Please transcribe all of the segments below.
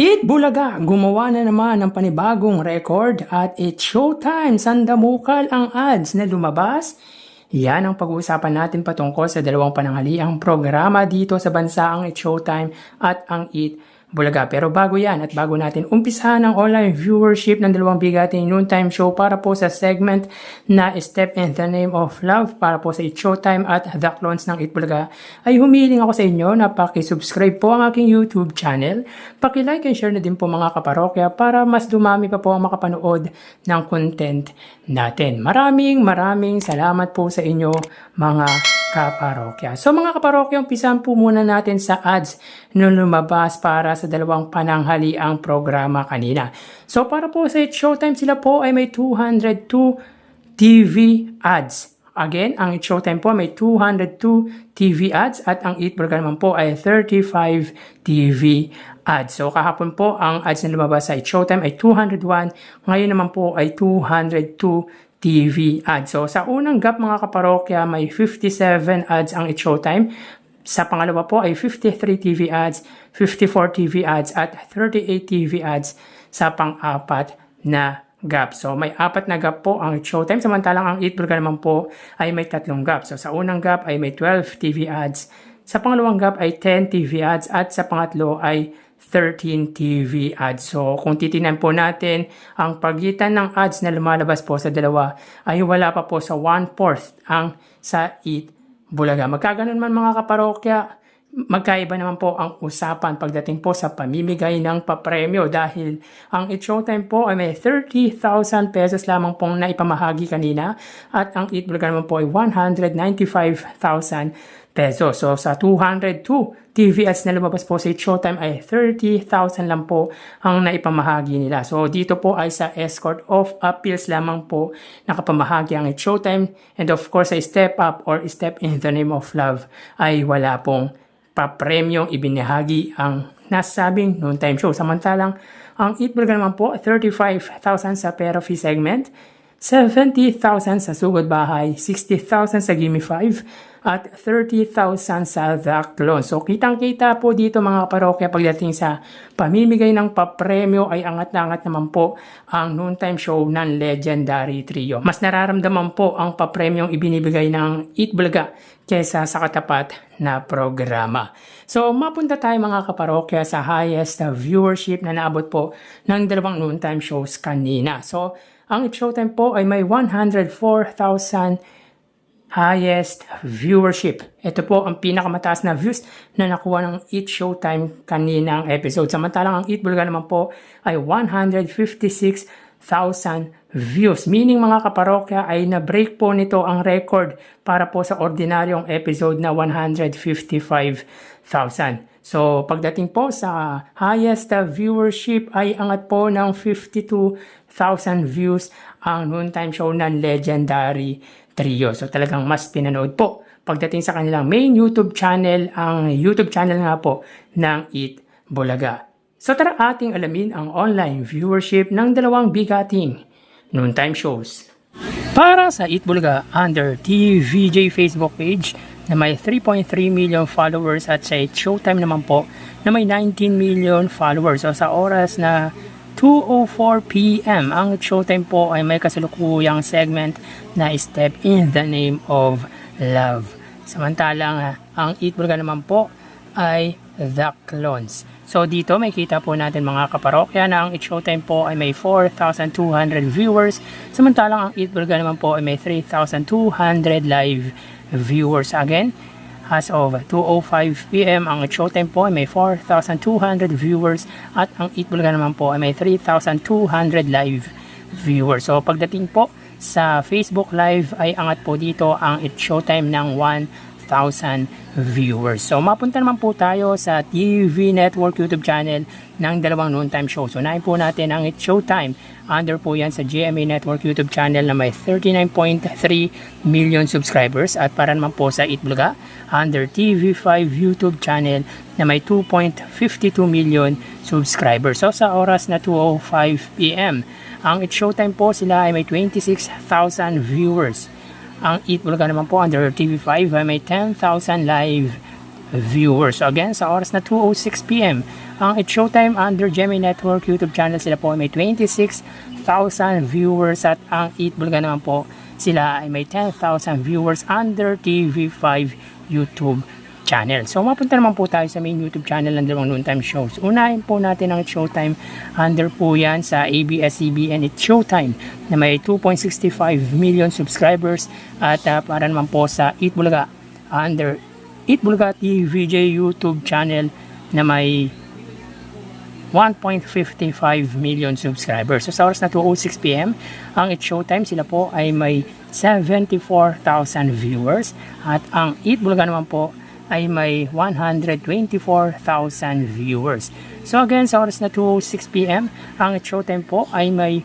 Eat Bulaga, gumawa na naman ng panibagong record at it's showtime. Sandamukal ang ads na lumabas. Yan ang pag-uusapan natin patungkol sa dalawang pananghaliang programa dito sa bansa, ang It's Showtime at ang Eat Bulaga. Pero bago yan at bago natin umpisahan ang online viewership ng dalawang bigating noontime show para po sa segment na Step in the Name of Love para po sa It's Showtime at The Clones ng Eat Bulaga, ay humiling ako sa inyo na pakisubscribe po ang aking YouTube channel. Paki-like and share na din po mga kaparokya para mas dumami pa po ang makapanood ng content natin. Maraming salamat po sa inyo mga kaparokya. So mga kaparokya, umpisahan po muna natin sa ads na lumabas para sa dalawang pananghaliang programa kanina. So para po sa It's Showtime, sila po ay may 202 TV ads. Again, ang It's Showtime po may 202 TV ads at ang Eat Bulaga naman po ay 35 TV ads. So kahapon po ang ads na lumabas sa It's Showtime ay 201, ngayon naman po ay 202 TV ads. So sa unang gap mga kaparokya, may 57 ads ang It's Showtime. Sa pangalawa po ay 53 TV ads, 54 TV ads at 38 TV ads sa pang-apat na gap. So may apat na gap po ang It's Showtime, samantalang ang Eat Bulaga naman po ay may tatlong gap. So sa unang gap ay may 12 TV ads, sa pangalawang gap ay 10 TV ads at sa pangatlo ay 13 TV ads. So kung titingnan po natin, ang pagitan ng ads na lumalabas po sa dalawa ay wala pa po sa 1/4 ang sa Eat Bulaga. Magkaganon man mga kaparokya, magkaiba naman po ang usapan pagdating po sa pamimigay ng papremyo dahil ang It's Showtime po ay may 30,000 pesos lamang pong naipamahagi kanina at ang Eat Bulaga naman po ay 195,000 pesos. So sa 202 TV ads na lumabas po sa It's Showtime ay 30,000 lang po ang naipamahagi nila. So dito po ay sa Escort of Appeals lamang po nakapamahagi ang It's Showtime, and of course sa Step Up or Step in the Name of Love ay wala pong papremyong ibinahagi ang nasabing noontime show. Samantalang ang Eat Bulaga naman po 35,000 sa Pero Fee segment, 70,000 sa Sugod Bahay, 60,000 sa Gimme 5 at 30,000 sa The Clone. So kitang-kita po dito mga parokya, pagdating sa pamimigay ng papremyo ay angat na angat naman po ang noontime show ng Legendary Trio. Mas nararamdaman po ang papremyong ibinibigay ng Eat Bulaga kesa sa katapat na programa. So mapunta tayo mga kaparokya sa highest viewership na naabot po ng dalawang noontime shows kanina. So ang It's Showtime po ay may 104,000 highest viewership. Ito po ang pinakamataas na views na nakuha ng It's Showtime kaninang episode. Samantalang ang Eat Bulaga naman po ay 156,000 views. Meaning mga kaparokya ay na-break po nito ang record para po sa ordinaryong episode na 155,000. So pagdating po sa highest viewership ay angat po ng 52,000 views ang noontime show ng Legendary Trio. So talagang mas pinanood po pagdating sa kanilang main YouTube channel, ang YouTube channel nga po ng Eat Bulaga. So tara ating alamin ang online viewership ng dalawang bigating noontime shows. Para sa Eat Bulaga, under TVJ Facebook page na may 3.3 million followers at sa It's Showtime naman po na may 19 million followers. So sa oras na 2:04 PM, ang It's Showtime po ay may kasalukuyang segment na Step in the Name of Love. Samantalang ang Eat Bulaga naman po ay The Clones. So dito may kita po natin mga kaparokya na ang It's Showtime po ay may 4,200 viewers, samantalang ang Eat Bulaga naman po ay may 3,200 live viewers. Again, as of 2:05 PM, ang It's Showtime po ay may 4,200 viewers at ang Eat Bulaga naman po ay may 3,200 live viewers. So pagdating po sa Facebook Live ay angat po dito ang It's Showtime ng 1,000 viewers. So mapunta naman po tayo sa TV Network YouTube channel ng dalawang noontime show. So unahin po natin ang It's Showtime. Under po yan sa GMA Network YouTube channel na may 39.3 million subscribers. At para naman po sa Eat Bulaga, under TV5 YouTube channel na may 2.52 million subscribers. So sa oras na 2:05 PM, ang It's Showtime po sila ay may 26,000 viewers. Ang Eat Bulaga naman po under TV5 ay may 10,000 live viewers. So again, sa oras na 2:06 PM, Ang It's Showtime under GMA Network YouTube channel, sila po ay may 26,000 viewers at ang Eat Bulaga naman po sila ay may 10,000 viewers under TV5 YouTube channel. So mapunta naman po tayo sa main YouTube channel ng dalawang noontime shows. Unahin po natin ang It's Showtime, under po yan sa ABS-CBN It's Showtime na may 2.65 million subscribers, at para naman po sa Eat Bulaga under Eat Bulaga TVJ YouTube channel na may 1.55 million subscribers. So sa oras na 2:06 PM, ang It's Showtime, sila po ay may 74,000 viewers, at ang Eat Bulaga naman po ay may 124,000 viewers. So again, sa oras na 2:06 PM, ang It's Showtime po ay may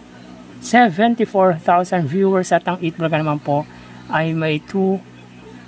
74,000 viewers, at ang Eat Bulaga naman po ay may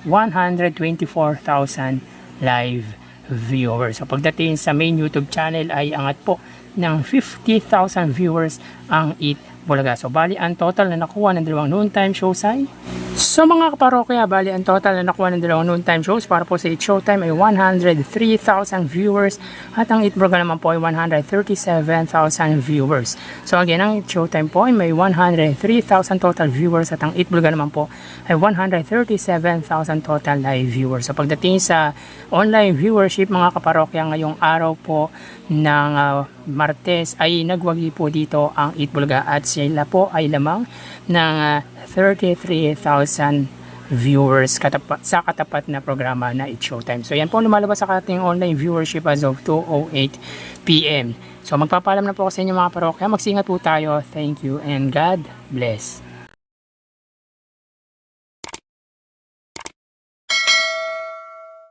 124,000 live viewers. So pagdating sa main YouTube channel ay angat po ng 50,000 viewers ang Eat Bulaga. So bali ang total na nakuha ng dalawang noontime shows ay, so mga kaparokya, bali ang total na nakuha ng dalawang noontime shows para po sa It's Showtime ay 103,000 viewers, at ang Eat Bulaga naman po ay 137,000 viewers. So again, ang It's Showtime po ay may 103,000 total viewers, at ang Eat Bulaga naman po ay 137,000 total live viewers. So pagdating sa online viewership, mga kaparokya, ngayong araw po ng Martes ay nagwagi po dito ang Eat Bulaga, at sila po ay lamang ng 33,000 viewers sa katapat na programa na It's Showtime. So yan po lumalabas sa ating online viewership as of 2:08 PM. So magpapaalam na po ako sa inyo mga parokya. Magsingat po tayo. Thank you and God bless.